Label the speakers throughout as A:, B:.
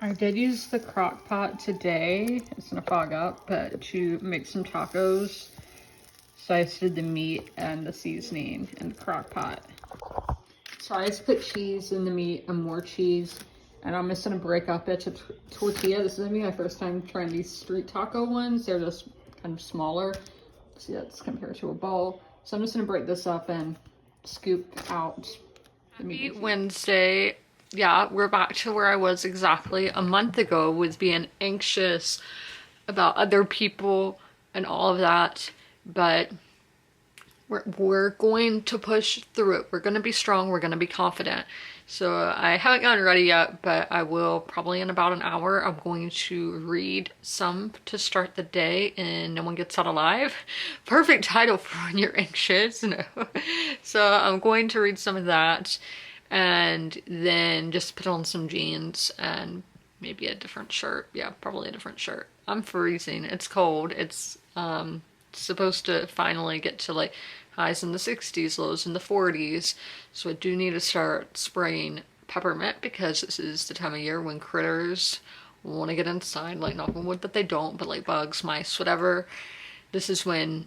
A: I did use the crock pot today. It's gonna fog up, but to make some tacos. So I just did the meat and the seasoning in the crock pot. So I just put cheese in the meat and more cheese. And I'm just gonna break up it to tortilla. This is gonna be my first time trying these street taco ones. They're just kind of smaller. See, that's compared to a bowl. So I'm just gonna break this up and scoop out the meat.
B: Happy Wednesday. Yeah, we're back to where I was exactly a month ago with being anxious about other people and all of that. But we're going to push through it. We're going to be strong. We're going to be confident. So I haven't gotten ready yet, but I will probably in about an hour. I'm going to read some to start the day and No One Gets Out Alive. Perfect title for when you're anxious. No. So I'm going to read some of that and then just put on some jeans and maybe a different shirt. Yeah, probably a different shirt. I'm freezing. It's cold. It's supposed to finally get to like highs in the 60s, lows in the 40s. So I do need to start spraying peppermint because this is the time of year when critters want to get inside, like knock on wood that they don't, but like bugs, mice, whatever. This is when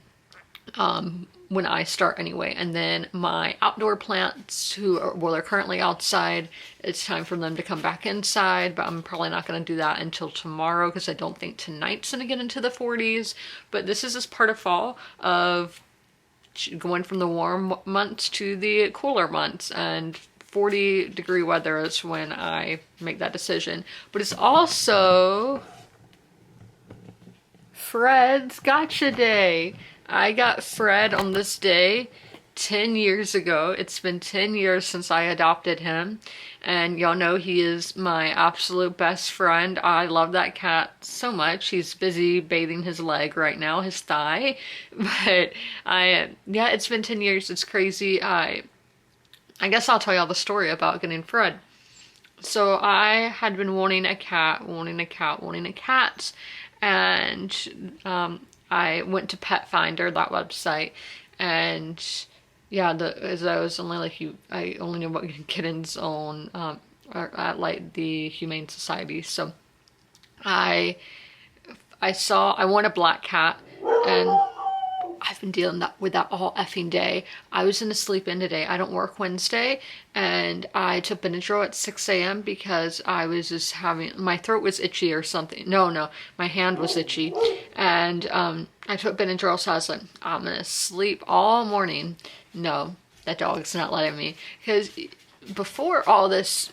B: I start anyway. And then my outdoor plants they're currently outside, it's time for them to come back inside, but I'm probably not going to do that until tomorrow because I don't think tonight's going to get into the 40s. But this is just part of fall, of going from the warm months to the cooler months, and 40-degree weather is when I make that decision. But it's also Fred's gotcha day. I got Fred on this day 10 years ago. It's been 10 years since I adopted him. And y'all know he is my absolute best friend. I love that cat so much. He's busy bathing his leg right now, his thigh. But yeah, it's been 10 years. It's crazy. I guess I'll tell y'all the story about getting Fred. So I had been wanting a cat. And I went to Pet Finder, that website, and yeah, as I was only like I only knew about kittens on at like the Humane Society. So I want a black cat, and I've been dealing with that all effing day. I was in a sleep-in today. I don't work Wednesday, and I took Benadryl at 6 a.m. because I was just my throat was itchy or something. No, my hand was itchy. And I took Benadryl, so I was like, I'm gonna sleep all morning. No, that dog's not letting me. Because before all this,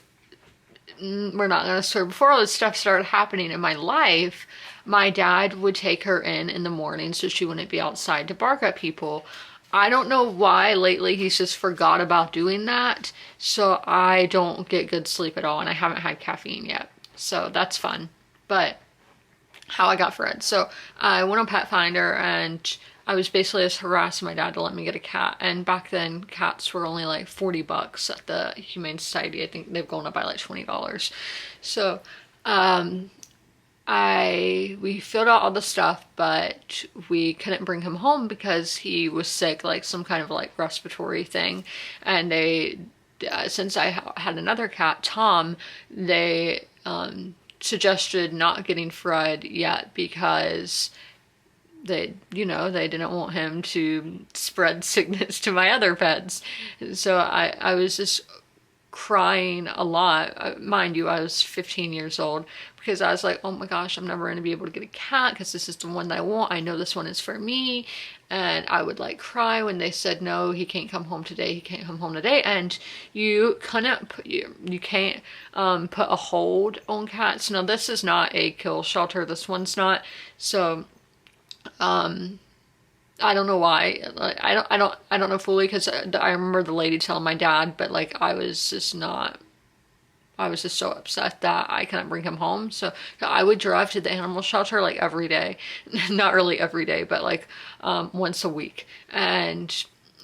B: before all this stuff started happening in my life, my dad would take her in the morning so she wouldn't be outside to bark at people. I don't know why lately he's just forgot about doing that, so I don't get good sleep at all, and I haven't had caffeine yet, so that's fun. But how I got Fred. So I went on Pet Finder, and I was basically just harassing my dad to let me get a cat. And back then, cats were only like $40 at the Humane Society. I think they've gone up by like $20. So we filled out all the stuff, but we couldn't bring him home because he was sick, like some kind of like respiratory thing. And since I had another cat, Tom, they suggested not getting Fred yet because they didn't want him to spread sickness to my other pets. So I was just crying a lot. Mind you, I was 15 years old because I was like, oh my gosh, I'm never going to be able to get a cat because this is the one that I want. I know this one is for me. And I would like cry when they said, no, he can't come home today. And you can't put a hold on cats. Now, this is not a kill shelter. This one's not. So, I don't know why. Like, I don't know fully because I remember the lady telling my dad, but like I was just so upset that I couldn't bring him home. So I would drive to the animal shelter like every day. Not really every day, but like once a week. And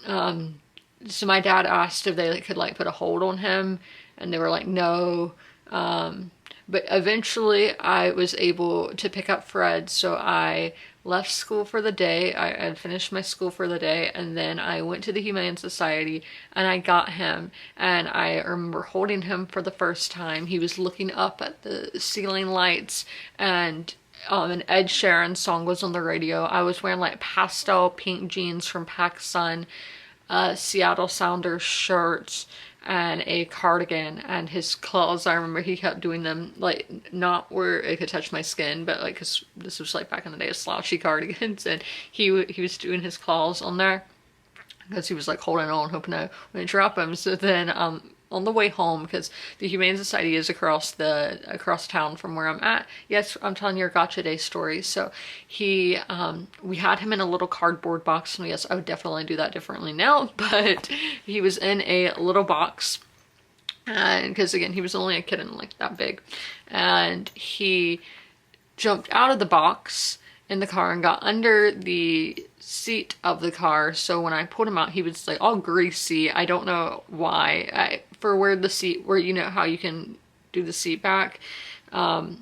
B: so my dad asked if they could like put a hold on him, and they were like, no. But eventually I was able to pick up Fred, so I left school for the day. I had finished my school for the day, and then I went to the Humane Society and I got him, and I remember holding him for the first time. He was looking up at the ceiling lights, and an Ed Sheeran song was on the radio. I was wearing like pastel pink jeans from PacSun, Seattle Sounders shirts, and a cardigan, and his claws, I remember he kept doing them like not where it could touch my skin, but like, because this was like back in the day of slouchy cardigans, and he was doing his claws on there because he was like holding on, hoping I wouldn't drop him. So then on the way home, because the Humane Society is across town from where I'm at. Yes, I'm telling your Gotcha Day story. So we had him in a little cardboard box, and yes, I would definitely do that differently now, but he was in a little box, and because again, he was only a kitten like that big, and he jumped out of the box in the car and got under the seat of the car. So when I pulled him out, he was like all greasy. I don't know why. For where you know how you can do the seat back, I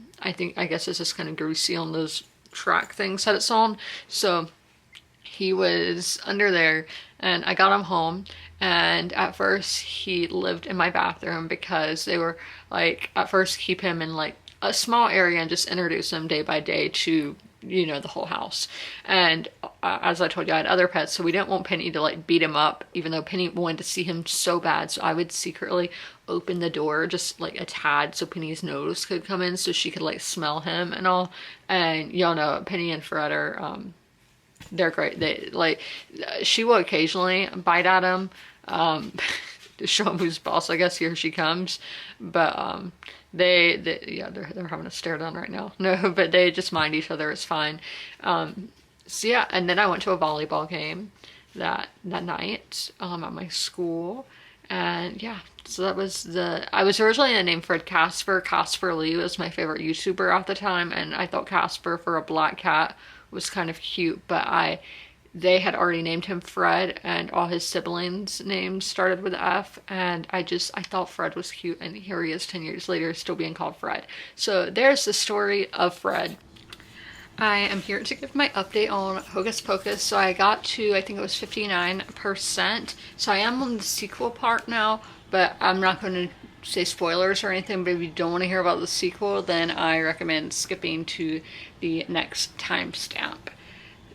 B: guess it's just kind of greasy on those track things that it's on. So he was under there, and I got him home, and at first he lived in my bathroom because they were like, at first keep him in like a small area and just introduce him day by day to, you know, the whole house. And as I told you, I had other pets, so we didn't want Penny to like beat him up, even though Penny wanted to see him so bad. So I would secretly open the door just like a tad so Penny's nose could come in, so she could like smell him and all. And y'all know Penny and Fred are they're great. They like, she will occasionally bite at him to show him who's boss. I guess here she comes, but they're having a stare down right now. No, but they just mind each other. It's fine. So yeah, and then I went to a volleyball game that night at my school, and yeah, so that was I was originally gonna name Fred Casper. Casper Lee was my favorite YouTuber at the time, and I thought Casper for a black cat was kind of cute, but they had already named him Fred, and all his siblings' names started with F, and I thought Fred was cute, and here he is 10 years later still being called Fred. So there's the story of Fred. I am here to give my update on Hocus Pocus. So I got to, I think it was 59%. So I am on the sequel part now, but I'm not going to say spoilers or anything, but if you don't want to hear about the sequel, then I recommend skipping to the next timestamp.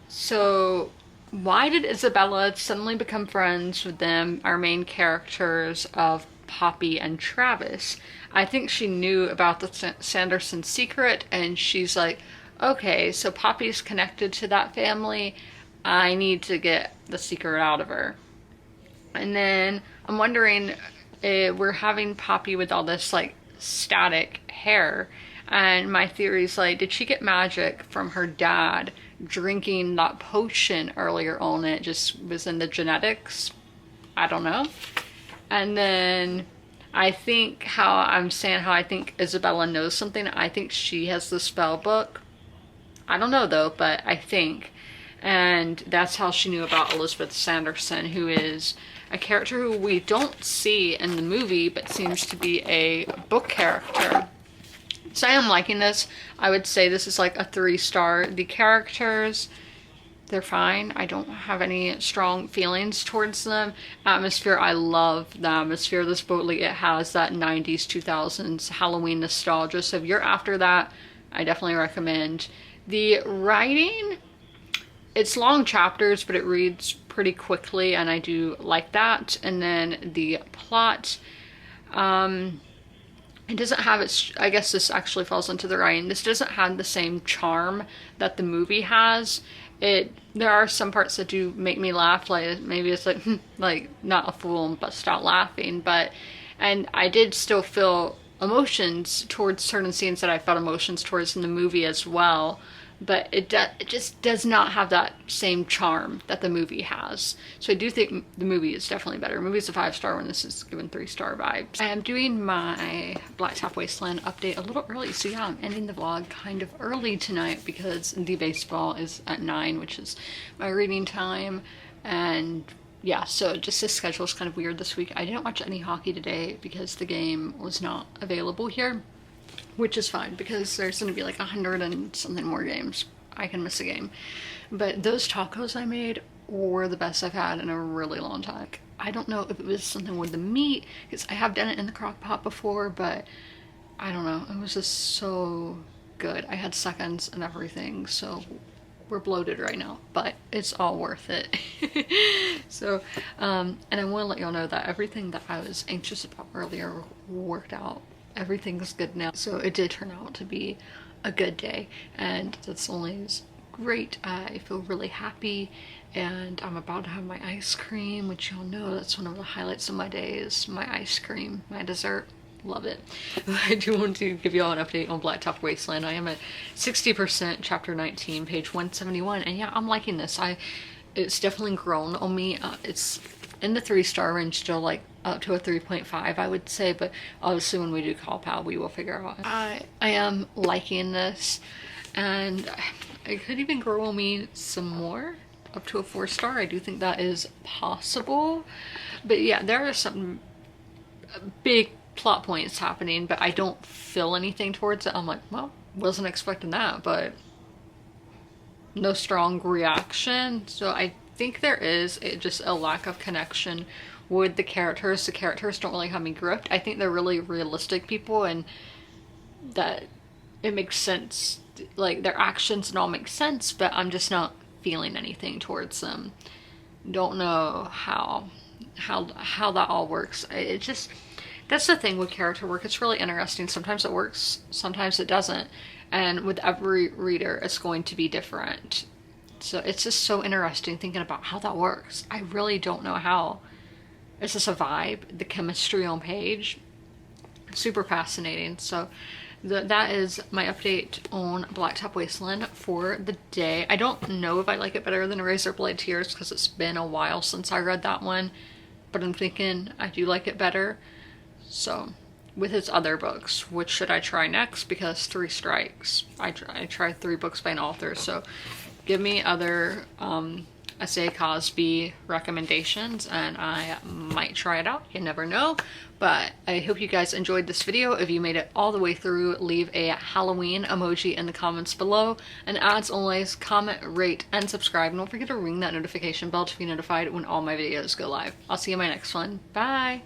B: So why did Isabella suddenly become friends with them, our main characters of Poppy and Travis? I think she knew about the Sanderson secret, and she's like, okay, so Poppy's connected to that family. I need to get the secret out of her. And then I'm wondering, we're having Poppy with all this like static hair, and my theory is like, did she get magic from her dad drinking that potion earlier on? It just was in the genetics. I don't know. And then I think how I think Isabella knows something. I think she has the spell book. I don't know though, but I think. And that's how she knew about Elizabeth Sanderson, who is a character who we don't see in the movie, but seems to be a book character. So I am liking this. I would say this is like a 3-star. The characters, they're fine. I don't have any strong feelings towards them. Atmosphere, I love the atmosphere of this book. Like, it has that 90s, 2000s Halloween nostalgia. So if you're after that, I definitely recommend. The writing, it's long chapters, but it reads pretty quickly, and I do like that. And then the plot, it doesn't have its, I guess this actually falls into the writing. This doesn't have the same charm that the movie has. There are some parts that do make me laugh, like maybe it's like, like not a fool and bust out laughing, and I did still feel emotions towards certain scenes that I felt emotions towards in the movie as well. But it just does not have that same charm that the movie has. So I do think the movie is definitely better. The movie is a 5-star when this is given 3-star vibes. I am doing my Blacktop Wasteland update a little early. So yeah, I'm ending the vlog kind of early tonight because the baseball is at 9, which is my reading time. And yeah, so just this schedule is kind of weird this week. I didn't watch any hockey today because the game was not available here. Which is fine, because there's going to be like 100 and something more games I can miss a game. But those tacos I made were the best I've had in a really long time. I don't know if it was something with the meat, because I have done it in the crock pot before, but I don't know. It was just so good. I had seconds and everything, so we're bloated right now, but it's all worth it. So, and I want to let y'all know that everything that I was anxious about earlier worked out. Everything's good now. So it did turn out to be a good day, and that's always great. I feel really happy, and I'm about to have my ice cream, which y'all know that's one of the highlights of my day is my ice cream, my dessert. Love it. I do want to give y'all an update on Blacktop Wasteland. I am at 60%, chapter 19, page 171, and yeah, I'm liking this. It's definitely grown on me. It's in the 3-star range, still like up to a 3.5, I would say, but obviously when we do Call Pal, we will figure out. I am liking this, and it could even grow on me some more, up to a 4-star. I do think that is possible, but yeah, there are some big plot points happening, but I don't feel anything towards it. I'm like, well, wasn't expecting that, but no strong reaction. So I think there is just a lack of connection with the characters. The characters don't really have me gripped. I think they're really realistic people, and that it makes sense. Like, their actions and all make sense, but I'm just not feeling anything towards them. Don't know how that all works. It just, that's the thing with character work. It's really interesting. Sometimes it works, sometimes it doesn't. And with every reader, it's going to be different. So it's just so interesting thinking about how that works. I really don't know how. It's just a vibe, the chemistry on page. Super fascinating. So that is my update on Blacktop Wasteland for the day. I don't know if I like it better than Razorblade Tears because it's been a while since I read that one. But I'm thinking I do like it better. So, with his other books, which should I try next? Because 3 strikes. I tried 3 books by an author, so give me other S.A. Cosby recommendations, and I might try it out. You never know. But I hope you guys enjoyed this video. If you made it all the way through, leave a Halloween emoji in the comments below. And as always, comment, rate, and subscribe. And don't forget to ring that notification bell to be notified when all my videos go live. I'll see you in my next one. Bye!